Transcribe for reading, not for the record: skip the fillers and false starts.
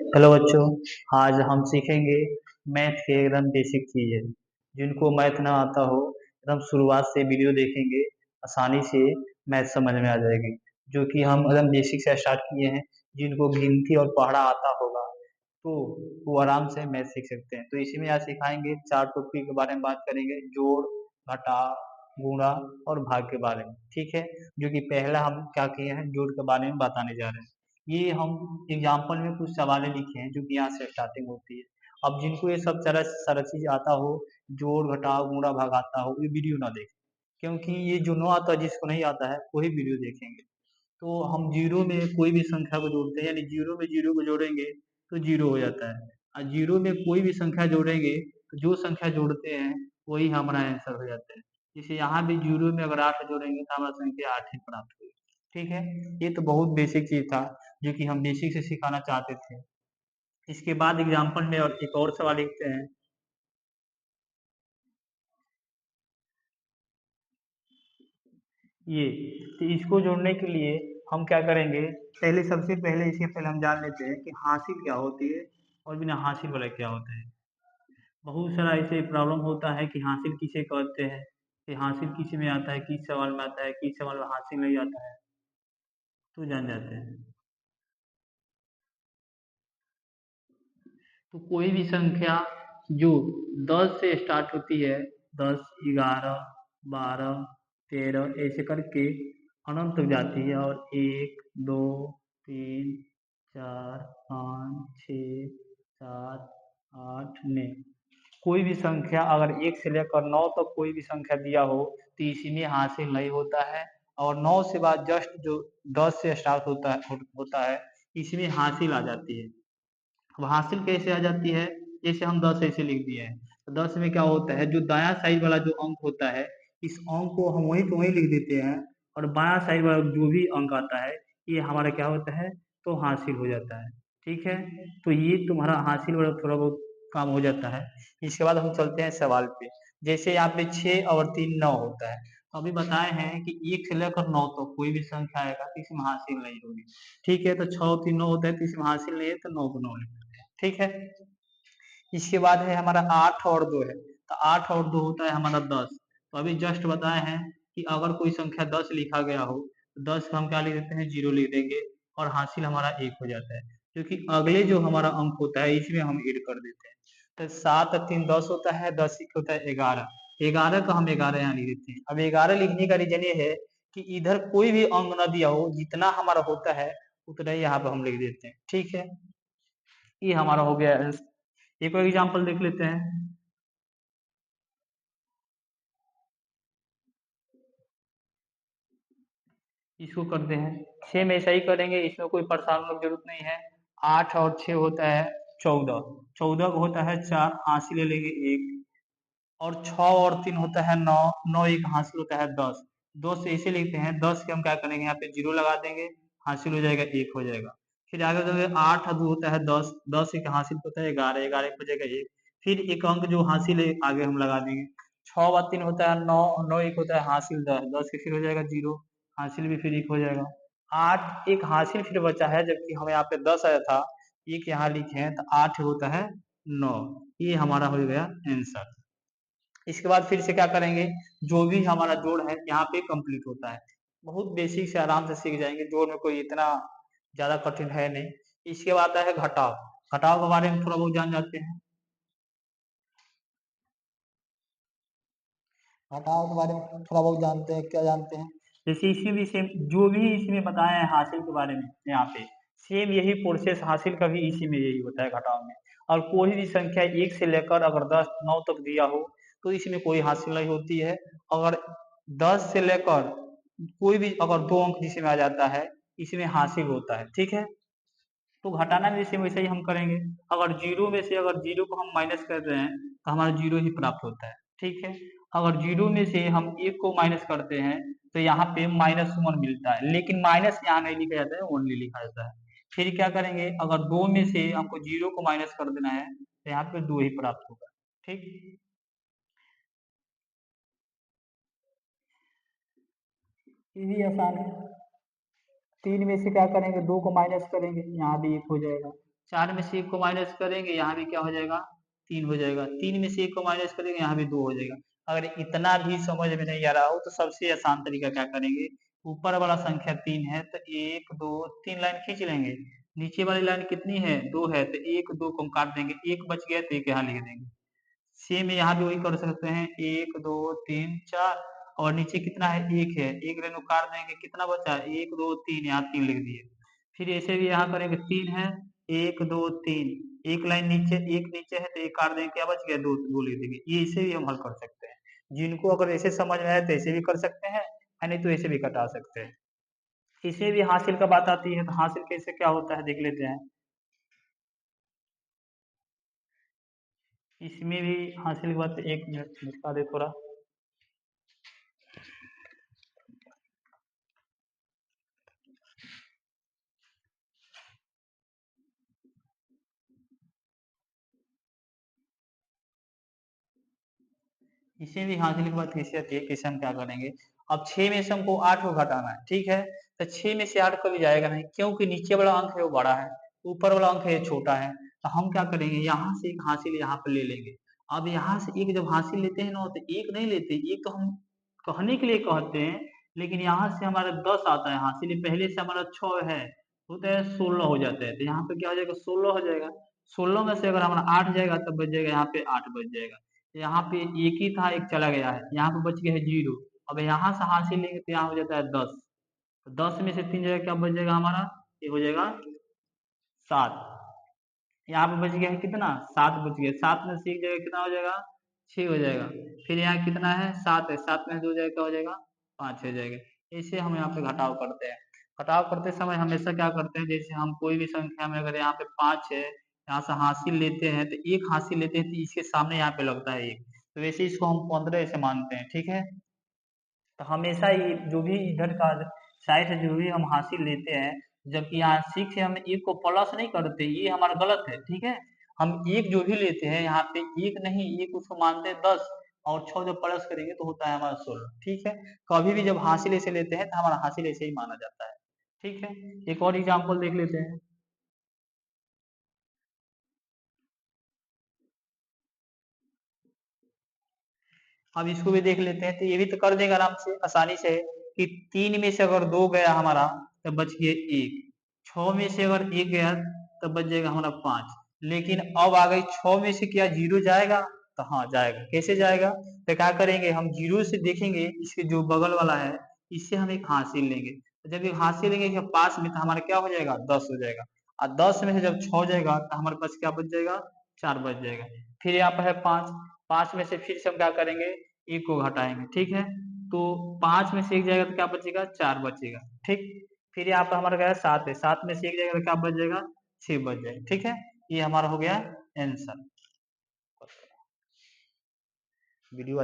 Hello बच्चों। आज हम सीखेंगे मैथ के एकदम बेसिक चीज़ है। जिनको मैथ ना आता हो एकदम शुरुआत से वीडियो देखेंगे, आसानी से मैथ समझ में आ जाएगी। जो कि हम एकदम बेसिक से स्टार्ट किए हैं। जिनको गिनती और पढ़ा आता होगा तो वो आराम से मैथ सीख सकते हैं। तो इसी में आज सिखाएंगे चार टॉपिक के बारे में बात करेंगे, जोड़, घटा, गुणा और भाग के बारे में। ठीक है। जो कि पहला हम क्या किए हैं, जोड़ के बारे में बताने जा रहे हैं। ये हम एग्जाम्पल में कुछ सवालें लिखे हैं जो कि यहाँ से स्टार्टिंग होती है। अब जिनको ये सब सारा सारा चीज आता हो, जोड़ घटाव गुणा भाग आता हो, ये वीडियो ना देखें। क्योंकि ये जो नो आता है, जिसको नहीं आता है वही वीडियो देखेंगे। तो हम जीरो में कोई भी संख्या को जोड़ते हैं, यानी जीरो में जीरो को जोड़ेंगे तो जीरो हो जाता है। और जीरो में कोई भी संख्या जोड़ेंगे तो जो संख्या जोड़ते हैं वही हमारा आंसर हो जाता है। जैसे यहाँ भी जीरो में अगर 8 जोड़ेंगे तो हमारा संख्या 8 ही प्राप्त होगी। ठीक है। ये तो बहुत बेसिक चीज था जो कि हम बेसिक से सिखाना चाहते थे। इसके बाद एग्जाम्पल में और एक और सवाल लिखते हैं। ये तो इसको जोड़ने के लिए हम क्या करेंगे, पहले सबसे पहले इसके पहले हम जान लेते हैं कि हासिल क्या होती है और बिना हासिल वाला क्या होता है। बहुत सारा ऐसे प्रॉब्लम होता है कि हासिल किसे कहते हैं, कि हासिल किस में आता है, किस सवाल में आता है, किस सवाल में हासिल नहीं आता है, तो जान जाते हैं। तो कोई भी संख्या जो 10 से स्टार्ट होती है, 10, 11, 12, 13 ऐसे करके अनंत तक जाती है, और 1, 2, 3, 4, 5, 6, 7, 8, 9, कोई भी संख्या अगर 1 से लेकर 9 तक कोई भी संख्या दिया हो तो इसी में हासिल नहीं होता है। और 9 से बाद जस्ट जो 10 से स्टार्ट होता है इसमें हासिल आ जाती है। अब हासिल कैसे आ जाती है, जैसे हम 10 ऐसे लिख दिए हैं तो 10 में क्या होता है, जो दायां साइड वाला जो अंक होता है इस अंक को हम वहीं पे वहीं लिख देते हैं, और बायां साइड वाला जो भी अंक आता है ये हमारा क्या होता है, तो हासिल हो जाता है। ठीक है। तो ये तुम्हारा हासिल वाला थोड़ा बहुत काम हो जाता है। इसके बाद हम चलते हैं सवाल पे। जैसे यहाँ पे 6 और 3 9 होता है, तो अभी बताए हैं कि 1 से लेकर 9 तक कोई भी संख्या आएगा तो इसमें हासिल नहीं होगी। ठीक है। तो 6 और 3 9 होता है तो इसमें हासिल नहीं है, तो 9 को 9 लिख देते हैं। ठीक है। इसके बाद है हमारा 8 और 2 है, तो 8 और 2 होता है हमारा 10। तो अभी जस्ट बताए हैं कि अगर कोई संख्या 10 लिखा गया हो तो 10 का हम क्या लिख देते हैं, जीरो लिख देंगे, और हासिल हमारा 1 हो जाता है। क्योंकि अगले जो हमारा अंक होता है इसमें हम ऐड कर देते हैं। तो 7 और 3 10 होता है, 10 एक होता है 11। 11 का हम 11 यहाँ लिख देते हैं। अब 11 लिखने का रीजन ये है कि इधर कोई भी अंक ना दिया हो, जितना हमारा होता है उतना ही यहाँ पे हम लिख देते हैं। ठीक है। ये हमारा हो गया। एक और एग्जांपल देख लेते हैं। इसको करते हैं, 6 में ऐसा ही करेंगे, इसमें कोई परेशान होने की जरूरत नहीं है। 8 और 6 होता है 14। 14 को होता है 4, हासिल ले लेंगे 1। और 6 और 3 होता है 9। 9 एक हासिल होता है 10। 2 से ऐसे लिखते हैं, 10 के हम क्या करेंगे, यहाँ पे जीरो लगा देंगे, हासिल हो जाएगा 1 हो जाएगा। फिर आगे जो है 8 और 2 होता है 10। 10 एक हासिल होता है 11। 11 एक हो जाएगा 1। फिर एक अंक जो हासिल है आगे हम लगा देंगे। 6 और 3 होता है 9। 9 एक होता है हासिल 10। 10 के फिर हो जाएगा जीरो, हासिल भी फिर 1 हो जाएगा। 8 एक हासिल फिर बचा है, जबकि हमें यहाँ पे 10 आया था, एक यहाँ लिखे हैं, तो 8 होता है 9। ये हमारा हो गया आंसर। इसके बाद फिर से क्या करेंगे, जो भी हमारा जोड़ है यहाँ पे कंप्लीट होता है। बहुत बेसिक से आराम से सीख जाएंगे, जोड़ में कोई इतना ज्यादा कठिन है नहीं। इसके बाद आता है घटाव। घटाव के बारे में थोड़ा बहुत जान जाते हैं। घटाव के बारे में थोड़ा बहुत जानते हैं, क्या जानते हैं, जैसे इसी भी सेम जो भी इसमें बताया है हासिल के बारे में यहाँ पे, सेम यही प्रोसेस हासिल का भी इसी में यही होता है घटाव में। और कोई भी संख्या 1 से लेकर अगर 10 9 तक दिया हो तो इसमें कोई हासिल नहीं होती है। अगर 10 से लेकर कोई भी अगर दो अंक जिसमें आ जाता है इसमें हासिल होता है। ठीक है। तो घटाना भी सेम वैसे ही हम करेंगे। अगर जीरो में से अगर जीरो को हम माइनस कर रहे हैं तो हमारा जीरो ही प्राप्त होता है। ठीक है। अगर जीरो में से हम एक को माइनस करते हैं तो यहाँ पे -1 मिलता है, लेकिन माइनस यहाँ नहीं लिखा जाता है, ओनली लिखा जाता है। फिर क्या करेंगे, अगर दो में से हमको जीरो को माइनस कर देना है तो यहाँ पे दो ही प्राप्त होगा। ठीक। ये भी आसान है। 3 में से क्या करेंगे, 2 को माइनस करेंगे, यहाँ भी 1 हो जाएगा। 4 में से 1 को माइनस करेंगे, यहाँ भी क्या हो जाएगा 3 हो जाएगा। 3 में से 1 को माइनस करेंगे, यहाँ भी 2 हो जाएगा। अगर इतना भी समझ में नहीं आ रहा हो तो सबसे आसान तरीका क्या करेंगे, ऊपर वाला संख्या 3 है तो 1 2 3 लाइन खींच लेंगे। नीचे वाली लाइन कितनी है 2 है तो 1 2 को हम काट देंगे, 1 बच गया तो 1 यहाँ लिख देंगे। सेम यहाँ भी वही कर सकते हैं, 1 2 3 4 और नीचे कितना है 1 है, 1 रेणु काट देंगे, कितना बचा 1 2 3, यहाँ 3 लिख दिए। फिर ऐसे भी यहाँ करेंगे, 3 है 1 2 3, एक लाइन नीचे, एक नीचे है तो एक काट देंगे, क्या बच गया 2 2 लिख देंगे। ये इसे भी हम हल कर सकते हैं। जिनको अगर ऐसे समझ में आए तो ऐसे भी कर सकते हैं, नहीं तो ऐसे भी कटा सकते हैं। इसे भी हासिल का बात आती है तो हासिल कैसे क्या होता है देख लेते हैं। इसमें भी हासिल की बात, 1 मिनट निकाल दे थोड़ा। इसे भी हासिल की बात कैसे आती है, कैसे हम क्या करेंगे। अब 6 में से हमको 8 को घटाना है, ठीक है। तो 6 में से 8 कभी जाएगा नहीं, क्योंकि नीचे वाला अंक है वो बड़ा है, ऊपर वाला अंक है छोटा है। तो हम क्या करेंगे, यहाँ से एक हासिल यहाँ पर ले लेंगे। अब यहाँ से एक जब हासिल लेते हैं ना तो एक नहीं लेते, एक तो हम कहने के लिए कहते हैं, लेकिन यहाँ से हमारा 10 आता है हासिल, पहले से हमारा 6 है, होता है 16 हो जाता है। तो यहाँ पे क्या हो जाएगा 16 हो जाएगा। 16 में से अगर हमारा 8 जाएगा तब बच जाएगा, यहाँ पे 8 बच जाएगा। यहाँ पे एक ही था, एक चला गया है, यहाँ पे बच गया है 0। अब यहाँ से हासिल लेंगे तो यहाँ हो जाता है 10। तो 10 में से 3 जगह क्या बच जाएगा हमारा, ये हो जाएगा 7। यहाँ पे बच गया है कितना 7 बच गया, 7 में से एक जगह कितना हो जाएगा 6 हो जाएगा। फिर यहाँ कितना है 7 है, 7 में से 2 जगह क्या हो जाएगा 5 हो जाएगा। इसे हम यहाँ पे घटाव करते हैं। घटाव करते समय हमेशा क्या करते हैं, जैसे हम कोई भी संख्या में अगर यहाँ पे 5 है, यहाँ से हासिल लेते हैं तो एक हासिल लेते हैं तो इसके सामने यहाँ पे लगता है 1, तो वैसे इसको हम 15 ऐसे मानते हैं, ठीक है। तो हमेशा ये जो भी इधर का साइड से जो भी हम हासिल लेते हैं, जबकि यहाँ 6 से हम एक को प्लस नहीं करते, ये हमारा गलत है, ठीक है। हम एक जो भी लेते हैं यहाँ पे एक नहीं, एक उसको मानते हैं 10, और 6 जब प्लस करेंगे तो होता है हमारा 16, ठीक है। कभी भी जब हासिल ऐसे लेते हैं तो हमारा हासिल ऐसे ही माना जाता है, ठीक है। एक और एग्जाम्पल देख लेते हैं। अब इसको भी देख लेते हैं, तो ये भी तो कर देगा आराम से आसानी से, कि 3 में से अगर 2 गया हमारा तो बच गया 1, 6 में से अगर 1 गया तो बच जाएगा हमारा 5। लेकिन अब आ गई 6 में से क्या 0 जाएगा, तो हाँ जाएगा। कैसे जाएगा, तो क्या करेंगे, हम 0 से देखेंगे इसके जो बगल वाला है, इससे हम एक हासिल लेंगे। तो जब एक हासिल लेंगे कि पास में, तो हमारा क्या हो जाएगा 10 हो जाएगा। और 10 में से जब 6 जाएगा तो हमारे पास क्या बच जाएगा 4 बच जाएगा। फिर यहाँ पर है 5, 5 में से फिर से हम क्या करेंगे, एक को घटाएंगे, ठीक है। तो 5 में से एक जाएगा तो क्या बचेगा 4 बचेगा, ठीक। फिर यहाँ पर हमारा क्या है 7 है, 7 में से एक जाएगा तो क्या बच जाएगा 6 बच जाएगा, ठीक है। ये हमारा हो गया आंसर। वीडियो